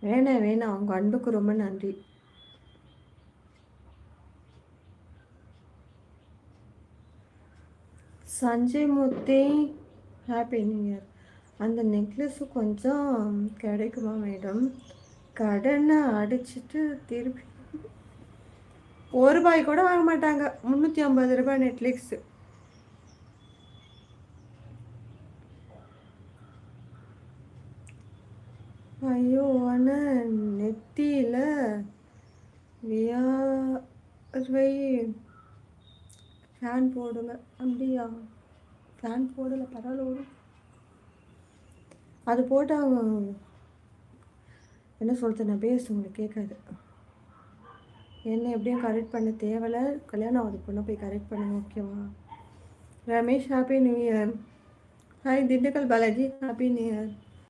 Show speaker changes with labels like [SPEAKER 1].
[SPEAKER 1] வேணாம் வேணாம், உங்கள் அன்புக்கு ரொம்ப நன்றி. சஞ்சய் மூர்த்தி ஹாப்பி நியூ இயர். அந்த நெக்லஸ்ஸு கொஞ்சம் கிடைக்குமா மேடம்? கடனை அடிச்சுட்டு திருப்பி ₹1 கூட வாங்க மாட்டாங்க. ₹350 நெட்ஃப்ளிக்ஸு. ஐயோ ஆனால் நெத்தியில் வியர்வை ஃபேன் போடுங்க. அப்படியா? ஃபேன் போடலை, பரவாயில்ல வரும். அது போட்டால் அவங்க என்ன சொல்கிறது, நான் பேச உங்களுக்கு கேட்காது. என்ன எப்படியும் கரெக்ட் பண்ண தேவையில்ல, கல்யாணம் ஆகுது பொண்ணை போய் கரெக்ட் பண்ணுங்க, ஓகேவா? Ramesh happy new year. Hi Dindigul Balaji happy new year.